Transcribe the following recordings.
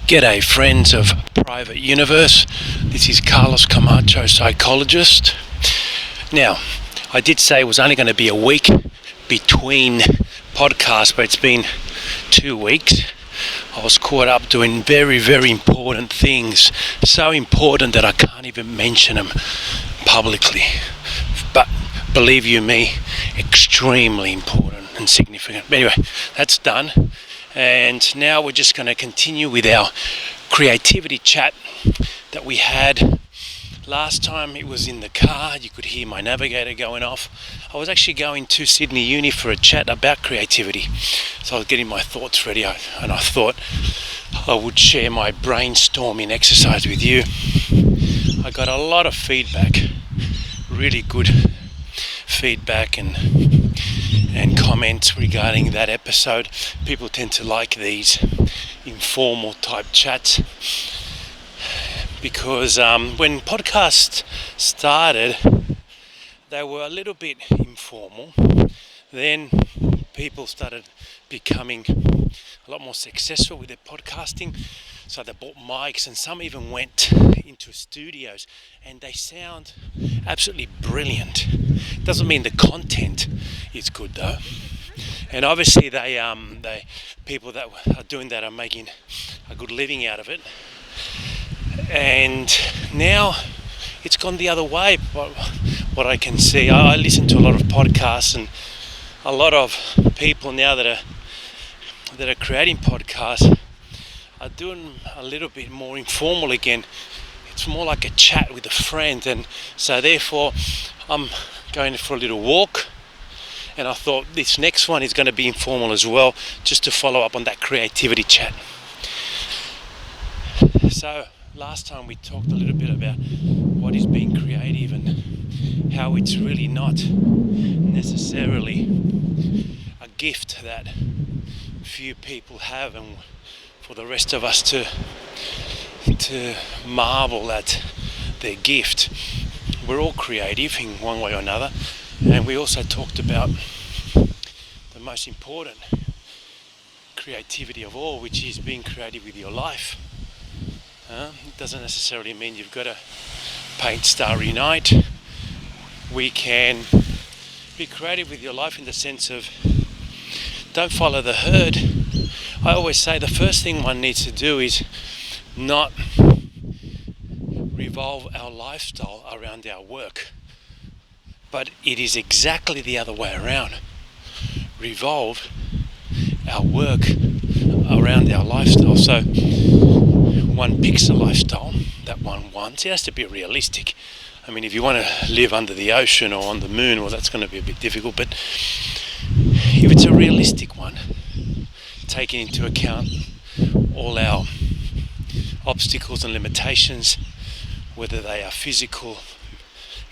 G'day friends of Private Universe, this is Carlos Camacho Psychologist. Now, I did say it was only going to be a week between podcasts, but it's been 2 weeks. I was caught up doing very, very important things, so important that I can't even mention them publicly. But believe you me, extremely important and significant. But anyway, that's done. And now we're just going to continue with our creativity chat that we had last time. It was in the car. You could hear my navigator going off. I was actually going to Sydney Uni for a chat about creativity. So I was getting my thoughts ready, and I thought I would share my brainstorming exercise with you. I got a lot of feedback, really good feedback and comments regarding that episode. People tend to like these informal type chats because when podcasts started, they were a little bit informal. Then people started becoming a lot more successful with their podcasting, so they bought mics, and some even went into studios, and they sound absolutely brilliant. Doesn't mean the content is good though, and obviously they people that are doing that are making a good living out of it. And now it's gone the other way. What I can see, I listen to a lot of podcasts, and a lot of people now that are creating podcasts are doing a little bit more informal again. It's more like a chat with a friend, and so therefore I'm going for a little walk, and I thought this next one is going to be informal as well, just to follow up on that creativity chat. So last time we talked a little bit about what is being creative and how it's really not necessarily a gift that few people have, and for the rest of us to marvel at their gift. We're all creative in one way or another, and we also talked about the most important creativity of all, which is being creative with your life. It doesn't necessarily mean you've got to paint Starry Night. We can be creative with your life in the sense of don't follow the herd. I always say the first thing one needs to do is not revolve our lifestyle around our work, but it is exactly the other way around. Revolve our work around our lifestyle. So one picks a lifestyle that one wants. It has to be realistic. I mean, if you want to live under the ocean or on the moon, well, that's going to be a bit difficult, but if it's a realistic one, taking into account all our obstacles and limitations, whether they are physical,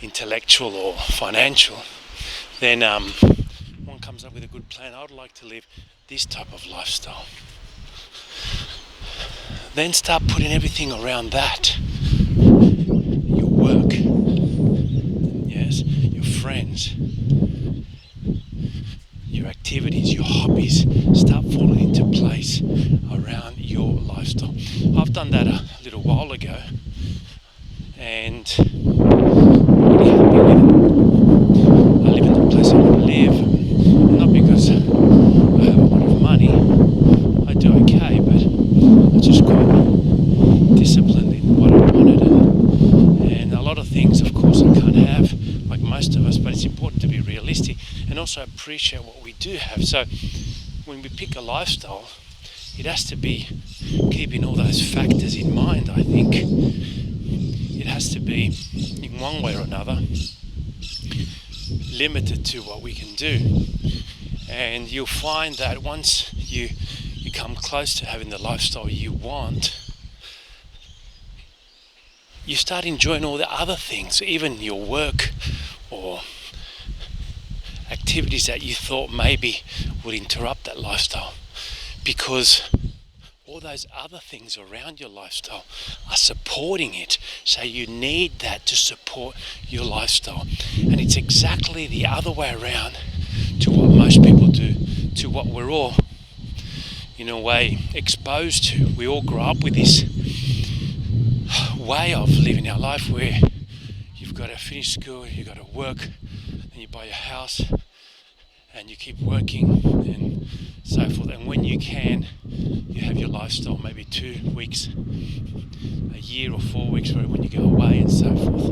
intellectual or financial, then one comes up with a good plan. I would like to live this type of lifestyle. Then start putting everything around that. Your work, yes, your friends, your activities, your hobbies, start falling into place around your lifestyle. I've done that a little while ago, and I'm really happy with it. I live in the place I want to live, not because I have a lot of money. I do okay, but I'm just quite disciplined in what I wanted, and a lot of things, of course, I can't have, like most of us, but it's important to be realistic and also appreciate what we do have. So when we pick a lifestyle, it has to be keeping all those factors in mind. I think it has to be, in one way or another, limited to what we can do. And you'll find that once you come close to having the lifestyle you want, you start enjoying all the other things, even your work or activities that you thought maybe would interrupt that lifestyle, because all those other things around your lifestyle are supporting it. So you need that to support your lifestyle. And it's exactly the other way around to what most people do, to what we're all in a way, exposed to. We all grow up with this way of living our life where you've got to finish school, you've got to work, and you buy a house, and you keep working and so forth. And when you can, you have your lifestyle, maybe 2 weeks, a year or 4 weeks when you go away and so forth.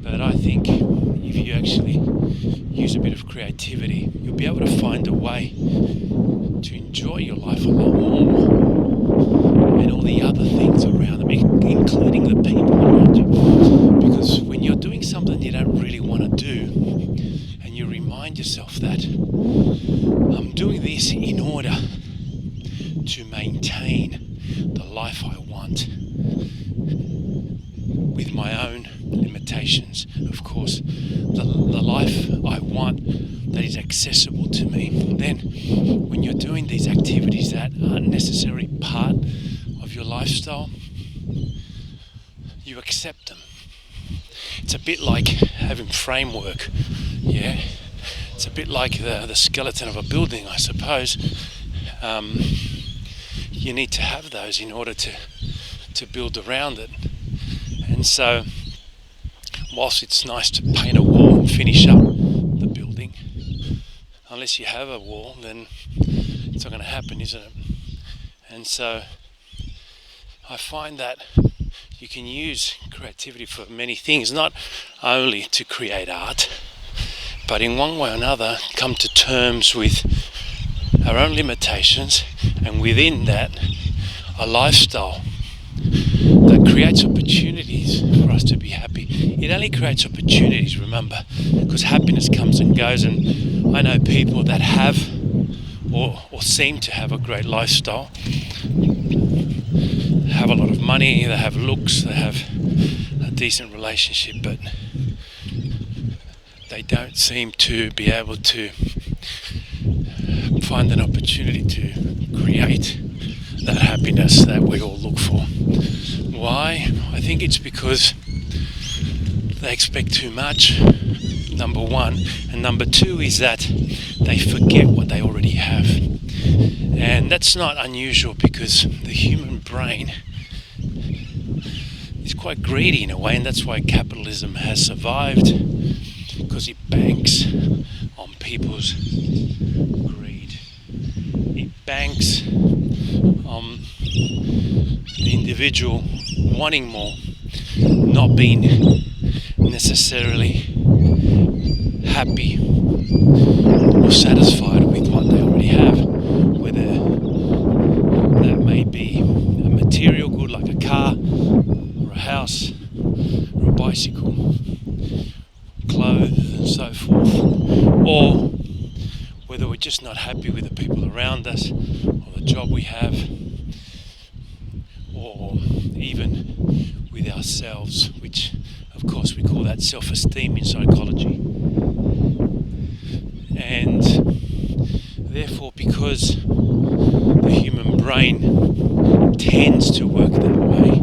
But I think if you actually use a bit of creativity, you'll be able to find a way to enjoy your life a lot more, and all the other things around them, including the people around you. Because when you're doing something you don't really want to do, and you remind yourself that I'm doing this in order to maintain the life I want with my own limitations, of course, the life I want that is accessible to me, then when you're doing these activities that aren't necessarily part of your lifestyle, you accept them. It's a bit like having framework, yeah? It's a bit like the skeleton of a building, I suppose. You need to have those in order to build around it. And so, whilst it's nice to paint a wall and finish up the building, unless you have a wall, then it's not going to happen, isn't it? And so, I find that you can use creativity for many things, not only to create art, but in one way or another come to terms with our own limitations, and within that a lifestyle that creates opportunities for us to be happy. It only creates opportunities, remember, because happiness comes and goes, and I know people that have or seem to have a great lifestyle, have a lot of money, they have looks, they have a decent relationship, but they don't seem to be able to find an opportunity to create that happiness that we all look for. Why? I think it's because they expect too much, number one, and number two is that they forget what they already have. And that's not unusual, because the human brain is quite greedy in a way, and that's why capitalism has survived, because it banks on people's greed. It banks on the individual wanting more, not being necessarily happy or satisfied with what they already have, whether that may be a material good like a car or a house or a bicycle, clothes and so forth, or whether we're just not happy with the people around us or the job we have, or even with ourselves, which of course we call that self-esteem in psychology. And therefore, because the human brain tends to work that way,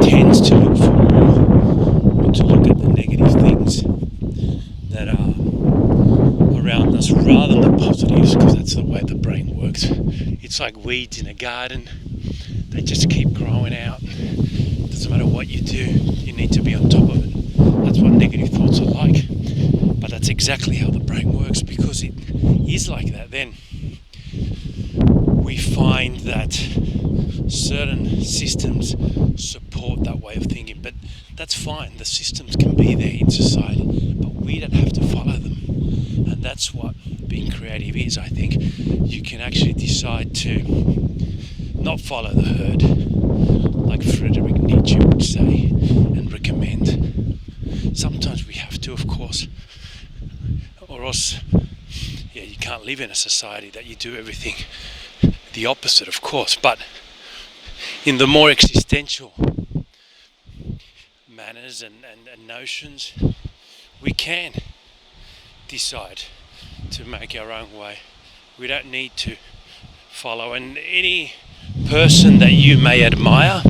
tends to look for more, or to look at the negative things that are around us rather than the positives, because that's the way the brain works. It's like weeds in a garden. They just keep growing out. Doesn't matter what you do, you need to be on top of it. That's what negative thoughts are like. But that's exactly how the brain works, because it is like that. Then we find that certain systems support that way of thinking, but that's fine. The systems can be there in society, but we don't have to follow them. And that's what being creative is, I think. You can actually decide to not follow the herd, like Friedrich Nietzsche would say and recommend. Sometimes we have to, of course, or else, you can't live in a society that you do everything the opposite, of course. But in the more existential manners and notions, we can decide to make our own way. We don't need to follow. And any person that you may admire,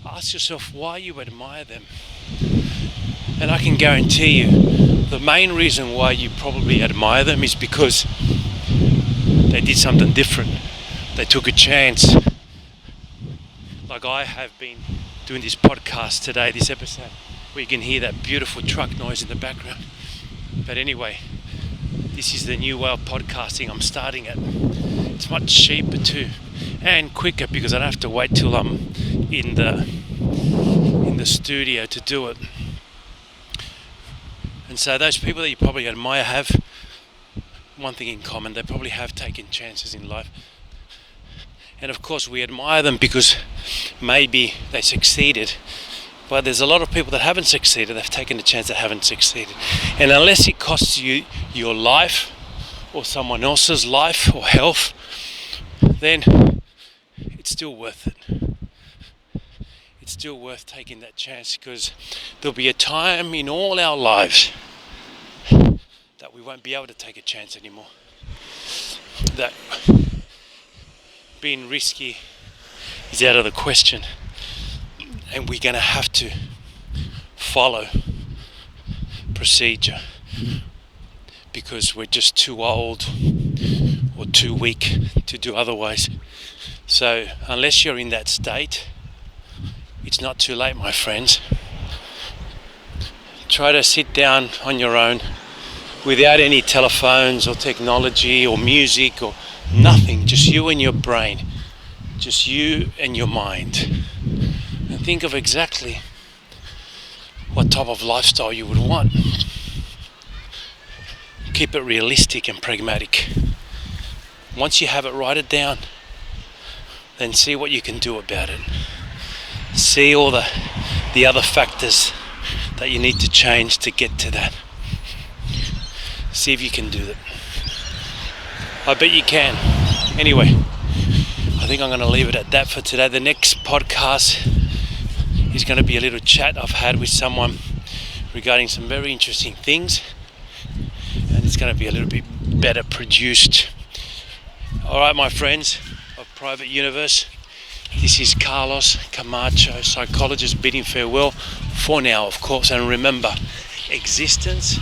ask yourself why you admire them. And I can guarantee you the main reason why you probably admire them is because they did something different. They took a chance. Like I have been doing this podcast today, this episode, where you can hear that beautiful truck noise in the background. But anyway, this is the new way of podcasting I'm starting it. It's much cheaper too, and quicker, because I don't have to wait till I'm in the studio to do it. And so those people that you probably admire have one thing in common: they probably have taken chances in life. And of course we admire them because maybe they succeeded, but there's a lot of people that haven't succeeded. They've taken a chance that haven't succeeded, and unless it costs you your life or someone else's life or health, then it's still worth it. It's still worth taking that chance, because there'll be a time in all our lives that we won't be able to take a chance anymore. That being risky is out of the question, and we're going to have to follow procedure because we're just too old or too weak to do otherwise. So unless you're in that state, it's not too late, my friends. Try to sit down on your own without any telephones or technology or music or nothing, just you and your brain, just you and your mind, and think of exactly what type of lifestyle you would want. Keep it realistic and pragmatic. Once you have it, write it down, then see what you can do about it. See all the other factors that you need to change to get to that. See if you can do that. I bet you can. Anyway, I think I'm going to leave it at that for today. The next podcast is going to be a little chat I've had with someone regarding some very interesting things, and it's going to be a little bit better produced. Alright, my friends of Private Universe, this is Carlos Camacho Psychologist bidding farewell for now, of course, and remember, existence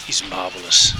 is marvelous.